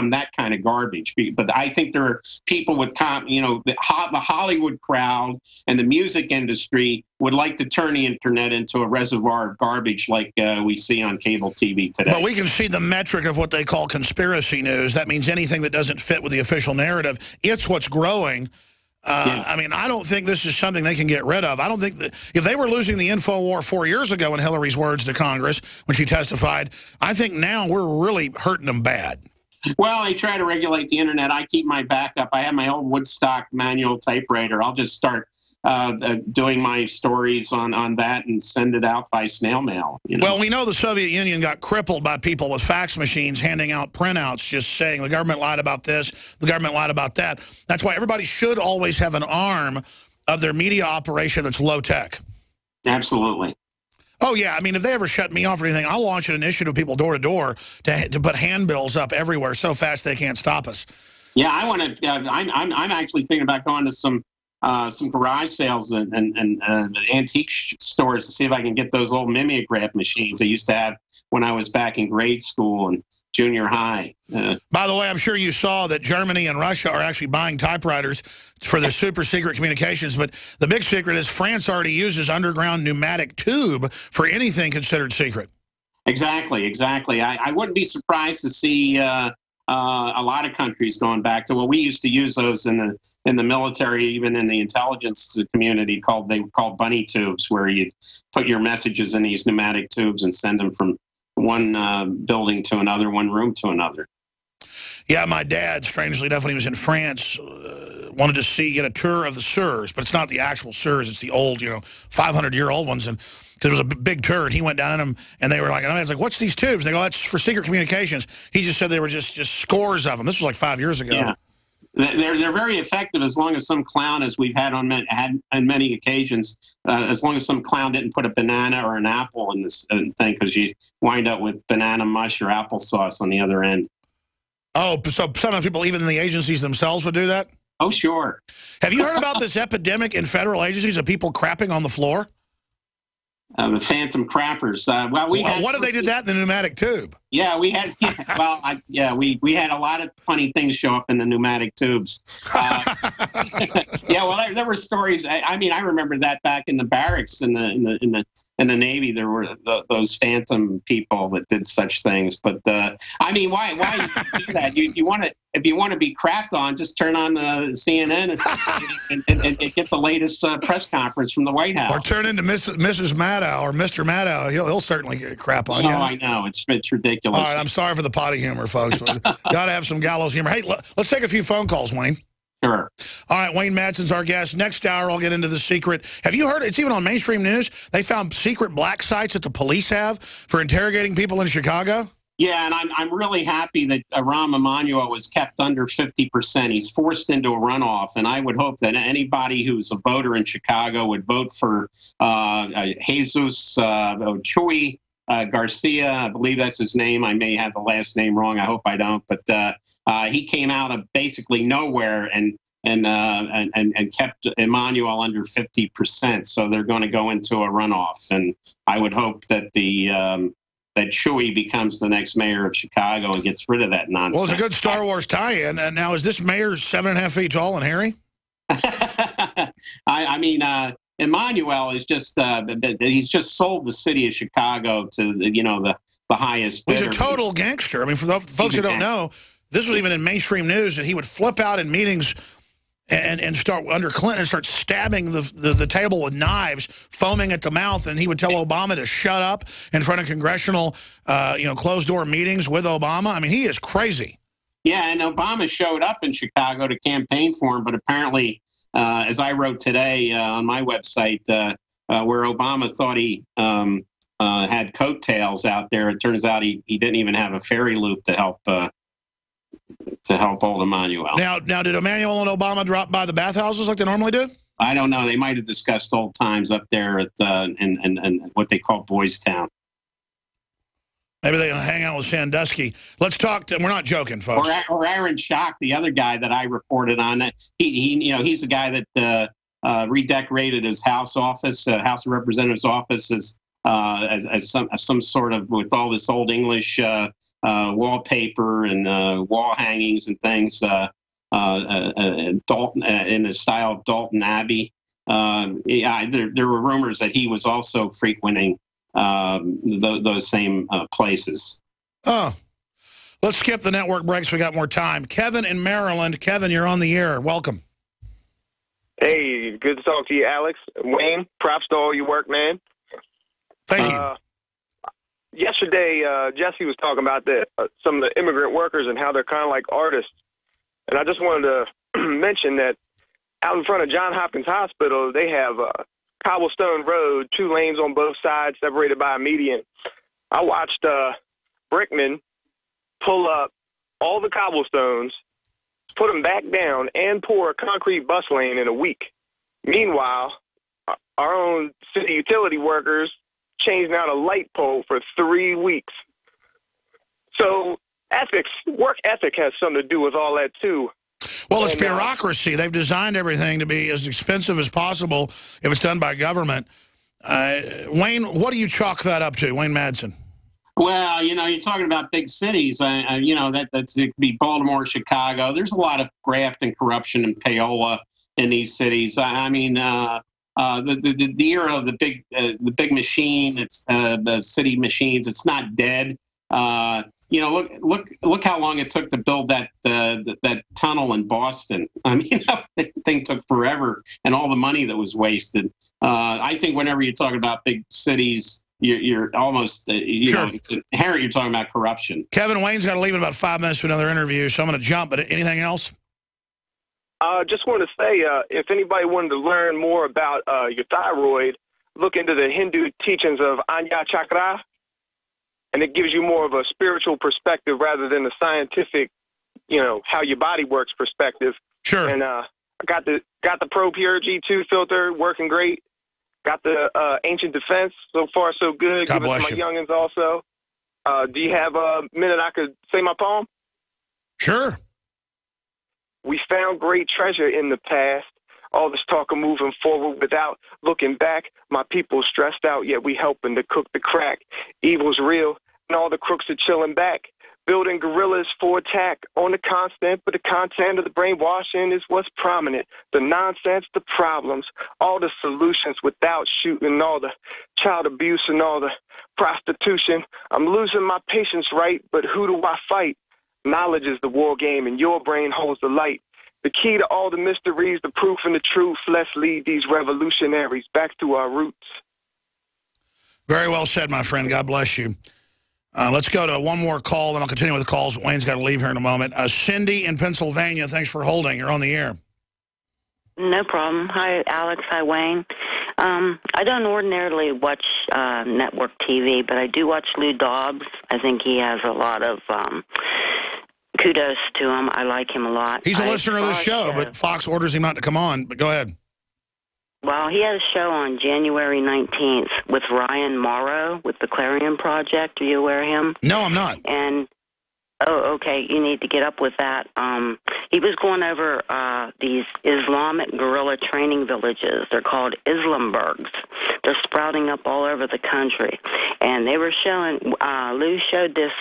become that kind of garbage. But I think there are people with, the Hollywood crowd and the music industry would like to turn the internet into a reservoir of garbage like we see on cable TV today. But we can see the metric of what they call conspiracy news. That means anything that doesn't fit with the official narrative. It's what's growing. Yeah. I mean, I don't think this is something they can get rid of. I don't think that if they were losing the info war 4 years ago, in Hillary's words to Congress when she testified, I think now we're really hurting them bad. Well, I try to regulate the internet. I keep my backup. I have my old Woodstock manual typewriter. I'll just start doing my stories on that and send it out by snail mail. Well, we know the Soviet Union got crippled by people with fax machines handing out printouts just saying the government lied about this, the government lied about that. That's why everybody should always have an arm of their media operation that's low-tech. Absolutely. Oh, yeah. I mean, if they ever shut me off or anything, I'll launch an initiative of people door to door to put handbills up everywhere so fast they can't stop us. Yeah, I want to. I'm actually thinking about going to some garage sales and antique stores to see if I can get those old mimeograph machines I used to have when I was back in grade school and junior high. By the way, I'm sure you saw that Germany and Russia are actually buying typewriters for their super secret communications, but the big secret is France already uses underground pneumatic tube for anything considered secret. Exactly. I wouldn't be surprised to see a lot of countries going back to, well, we used to use those in the military, even in the intelligence community, they were called bunny tubes, where you put your messages in these pneumatic tubes and send them from one building to another, one room to another. Yeah, my dad, strangely enough, when he was in France, wanted to get a tour of the SURs, but it's not the actual SURs, it's the old, 500-year-old ones, and because it was a big tour, and he went down in them, and they were like, and I was like, what's these tubes? They go, that's for secret communications. He just said they were just scores of them. This was like 5 years ago. Yeah. They're very effective as long as some clown, as we've had on many occasions, as long as some clown didn't put a banana or an apple in this thing, because you wind up with banana mush or applesauce on the other end. Oh, so some of the people, even in the agencies themselves, would do that? Oh, sure. Have you heard about this epidemic in federal agencies of people crapping on the floor? The phantom crappers. What if they did that in the pneumatic tube? Yeah, we had. We had a lot of funny things show up in the pneumatic tubes. There were stories. I remember that back in the barracks in the Navy, there were those phantom people that did such things. But why do you do that? You want to, if you want to be crapped on, just turn on the CNN and get the latest press conference from the White House, or turn into Mrs. Maddow or Mr. Maddow. He'll certainly get crap on you. Oh, I know, it's ridiculous. All right, I'm sorry for the potty humor, folks. Got to have some gallows humor. Hey, let's take a few phone calls, Wayne. Sure. All right, Wayne Madsen's our guest. Next hour, I'll get into the secret. Have you heard, it's even on mainstream news, they found secret black sites that the police have for interrogating people in Chicago? Yeah, and I'm really happy that Rahm Emanuel was kept under 50%. He's forced into a runoff, and I would hope that anybody who's a voter in Chicago would vote for Jesus Chuy Garcia. I believe that's his name. I may have the last name wrong. I hope I don't. But he came out of basically nowhere and kept Emanuel under 50%. So they're going to go into a runoff, and I would hope that that Chuy becomes the next mayor of Chicago and gets rid of that nonsense. Well, it's a good Star Wars tie-in. And now, is this mayor 7.5 feet tall and hairy? Emanuel is just he's just sold the city of Chicago to the highest bidder. He's a total gangster. I mean, for the folks who don't know, this was even in mainstream news that he would flip out in meetings and start under Clinton and start stabbing the table with knives, foaming at the mouth, and he would tell Obama to shut up in front of congressional closed door meetings with Obama. I mean, he is crazy. Yeah, and Obama showed up in Chicago to campaign for him, but apparently, as I wrote today on my website, where Obama thought he had coattails out there, it turns out he didn't even have a ferry loop to help old Emanuel. Now, did Emanuel and Obama drop by the bathhouses like they normally do? I don't know. They might have discussed old times up there at in what they call Boys Town. Maybe they hang out with Sandusky. Let's talk to, we're not joking, folks. Or Aaron Schock, the other guy that I reported on. He's the guy that redecorated his House office, House of Representatives office as some sort of, with all this old English wallpaper and wall hangings and things. Dalton in the style of Dalton Abbey. Yeah, there were rumors that he was also frequenting those same places. Oh, let's skip the network breaks. We got more time. Kevin in Maryland. Kevin, you're on the air. Welcome. Hey, good to talk to you, Alex. Wayne, props to all your work, man. Thank you. Yesterday, Jesse was talking about some of the immigrant workers and how they're kind of like artists. And I just wanted to mention that out in front of Johns Hopkins Hospital, they have a cobblestone road, 2 lanes on both sides, separated by a median. I watched Brickman pull up all the cobblestones, put them back down, and pour a concrete bus lane in a week. Meanwhile, our own city utility workers changed out a light pole for 3 weeks. So work ethic has something to do with all that, too. Well, it's bureaucracy. They've designed everything to be as expensive as possible if it's done by government. Wayne, what do you chalk that up to, Wayne Madsen? Well, you're talking about big cities. That's it could be Baltimore, Chicago. There's a lot of graft and corruption and payola in these cities. The era of the big machine. It's the city machines. It's not dead. Look how long it took to build that tunnel in Boston. I mean, that thing took forever, and all the money that was wasted. I think whenever you talk about big cities, you're almost, sure. It's inherent. You're talking about corruption. Kevin, Wayne's got to leave in about 5 minutes for another interview, so I'm going to jump. But anything else? Just want to say, if anybody wanted to learn more about your thyroid, look into the Hindu teachings of Anya Chakra, and it gives you more of a spiritual perspective rather than a scientific, how your body works perspective. Sure. And I got the Pro Pure G2 filter working great. Got the Ancient Defense. So far, so good. God Give it bless to you. my youngins also. Do you have a minute I could say my poem? Sure. We found great treasure in the past. All this talk of moving forward without looking back. My people stressed out, yet we helping to cook the crack. Evil's real, and all the crooks are chilling back. Building guerrillas for attack on the constant, but the content of the brainwashing is what's prominent. The nonsense, the problems, all the solutions without shooting, all the child abuse and all the prostitution. I'm losing my patience, right? But who do I fight? Knowledge is the war game, and your brain holds the light. The key to all the mysteries, the proof and the truth. Let's lead these revolutionaries back to our roots. Very well said, my friend. God bless you. Let's go to one more call, then I'll continue with the calls. Wayne's got to leave here in a moment. Cindy in Pennsylvania, thanks for holding. You're on the air. No problem. Hi, Alex. Hi, Wayne. I don't ordinarily watch network TV, but I do watch Lou Dobbs. I think he has a lot of kudos to him. I like him a lot. He's a listener of this show, but Fox orders him not to come on. But go ahead. Well, he had a show on January 19th with Ryan Morrow with the Clarion Project. Are you aware of him? No, I'm not. And oh, okay. You need to get up with that. He was going over these Islamic guerrilla training villages. They're called Islambergs. They're sprouting up all over the country. And they were showing, Lou showed this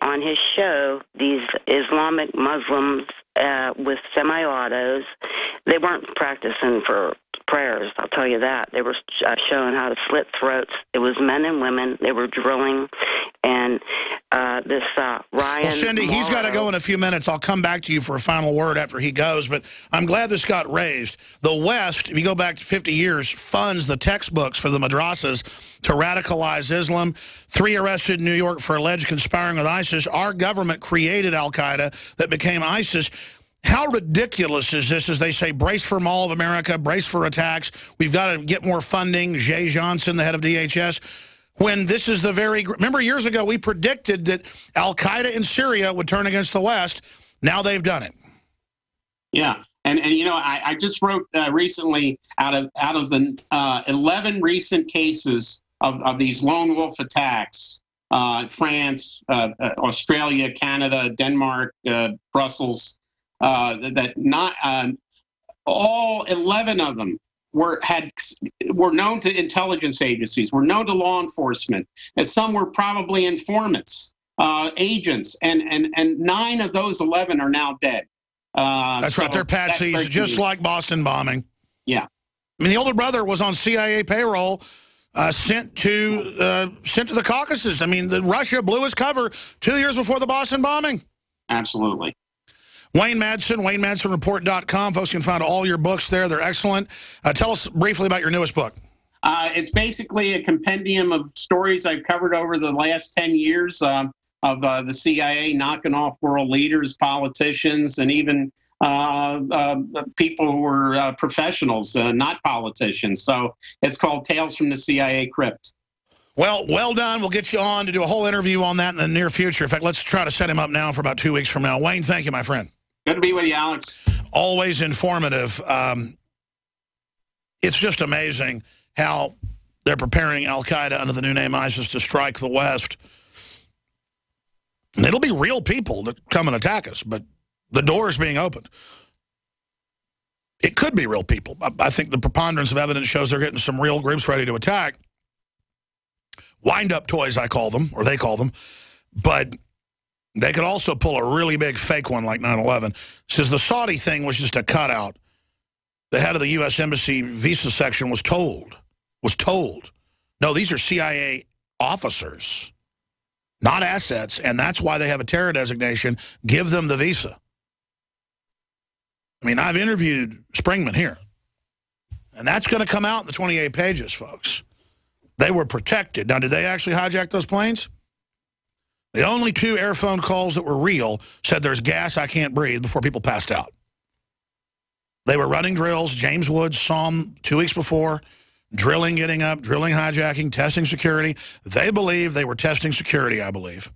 on his show, these Islamic Muslims with semi-autos. They weren't practicing for prayers, I'll tell you that. They were showing how to slit throats. It was men and women. They were drilling. And this Ryan Well, Cindy, Morrow, he's got to go in a few minutes. I'll come back to you for a final word after he goes. But I'm glad this got raised. The West, if you go back to 50 years, funds the textbooks for the madrasas to radicalize Islam. 3 arrested in New York for alleged conspiring with ISIS. Our government created al-Qaeda that became ISIS. How ridiculous is this, as they say, brace for Mall of America, brace for attacks. We've got to get more funding. Jay Johnson, the head of DHS. When this is the very... Remember, years ago, we predicted that al-Qaeda in Syria would turn against the West. Now they've done it. Yeah. And I just wrote recently out of the 11 recent cases of these lone wolf attacks, France, Australia, Canada, Denmark, Brussels, that not all 11 of them were known to intelligence agencies, were known to law enforcement, and some were probably informants. agents, and 9 of those 11 are now dead. That's right. They're patsies, just like Boston bombing. Yeah. I mean, the older brother was on CIA payroll, sent to the Caucasus. I mean, Russia blew his cover 2 years before the Boston bombing. Absolutely. Wayne Madsen, WayneMadsenReport.com. Folks can find all your books there. They're excellent. Tell us briefly about your newest book. It's basically a compendium of stories I've covered over the last 10 years of the CIA knocking off world leaders, politicians, and even people who were professionals, not politicians. So it's called Tales from the CIA Crypt. Well done. We'll get you on to do a whole interview on that in the near future. In fact, let's try to set him up now for about 2 weeks from now. Wayne, thank you, my friend. Good to be with you, Alex. Always informative. It's just amazing how they're preparing al-Qaeda under the new name ISIS to strike the West. And it'll be real people that come and attack us, but the door is being opened. It could be real people. I think the preponderance of evidence shows they're getting some real groups ready to attack. Wind-up toys, I call them, or they call them. But they could also pull a really big fake one like 9/11. Says the Saudi thing was just a cutout. The head of the U.S. Embassy visa section was told, no, these are CIA officers, not assets, and that's why they have a terror designation. Give them the visa. I mean, I've interviewed Springman here, and that's going to come out in the 28 pages, folks. They were protected. Now, did they actually hijack those planes? The only 2 air phone calls that were real said there's gas, I can't breathe, before people passed out. They were running drills. James Woods saw them 2 weeks before. Drilling, getting up, drilling, hijacking, testing security. They believe they were testing security, I believe.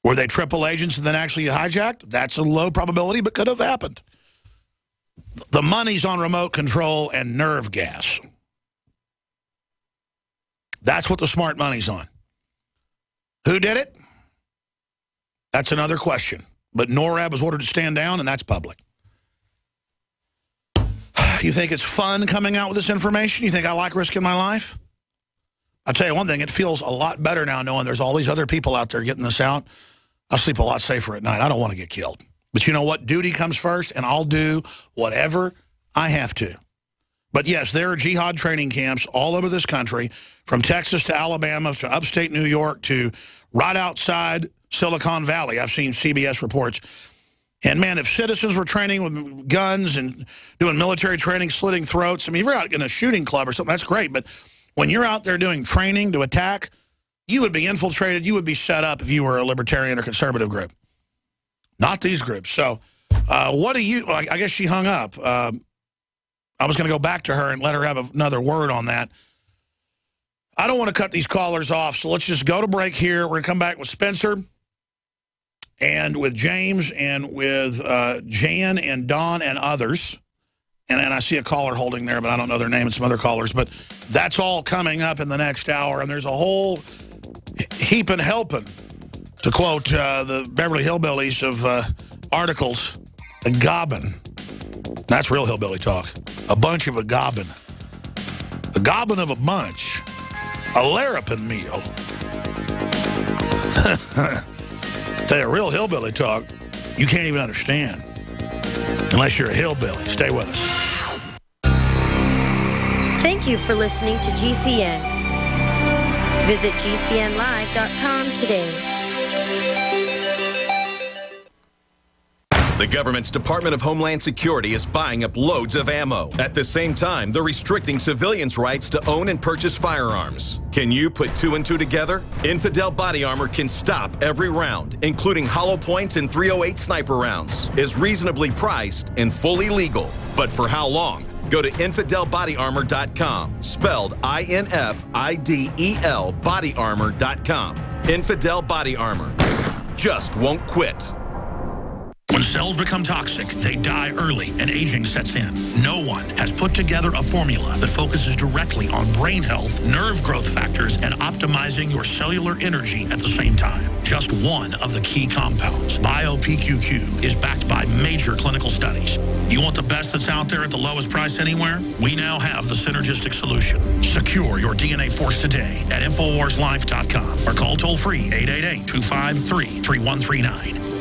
Were they triple agents and then actually hijacked? That's a low probability, but could have happened. The money's on remote control and nerve gas. That's what the smart money's on. Who did it? That's another question. But NORAD was ordered to stand down, and that's public. You think it's fun coming out with this information? You think I like risking my life? I'll tell you one thing, it feels a lot better now knowing there's all these other people out there getting this out. I'll sleep a lot safer at night. I don't want to get killed. But you know what? Duty comes first, and I'll do whatever I have to. But yes, there are jihad training camps all over this country, from Texas to Alabama to upstate New York to right outside Silicon Valley. I've seen CBS reports. And, man, if citizens were training with guns and doing military training, slitting throats, I mean, if you're out in a shooting club or something, that's great. But when you're out there doing training to attack, you would be infiltrated. You would be set up if you were a libertarian or conservative group. Not these groups. So what do you – I guess she hung up. I was going to go back to her and let her have another word on that. I don't want to cut these callers off, so let's just go to break here. We're going to come back with Spencer and with James and with Jan and Don and others. And I see a caller holding there, but I don't know their name and some other callers. But that's all coming up in the next hour. And there's a whole heap and helping, to quote the Beverly Hillbillies of articles, a gobbin. That's real hillbilly talk. A bunch of a gobbin. The gobbin of a bunch. A larrapin meal. Tell you, real hillbilly talk, you can't even understand. Unless you're a hillbilly. Stay with us. Thank you for listening to GCN. Visit GCNlive.com today. The government's Department of Homeland Security is buying up loads of ammo. At the same time, they're restricting civilians' rights to own and purchase firearms. Can you put 2 and 2 together? Infidel Body Armor can stop every round, including hollow points and .308 sniper rounds, is reasonably priced and fully legal. But for how long? Go to InfidelBodyArmor.com, spelled INFIDEL bodyarmor.com. Infidel Body Armor. Just won't quit. When cells become toxic, they die early and aging sets in. No one has put together a formula that focuses directly on brain health, nerve growth factors, and optimizing your cellular energy at the same time. Just one of the key compounds, BioPerine PQQ is backed by major clinical studies. You want the best that's out there at the lowest price anywhere? We now have the synergistic solution. Secure your DNA Force today at InfoWarsLife.com or call toll-free 888-253-3139.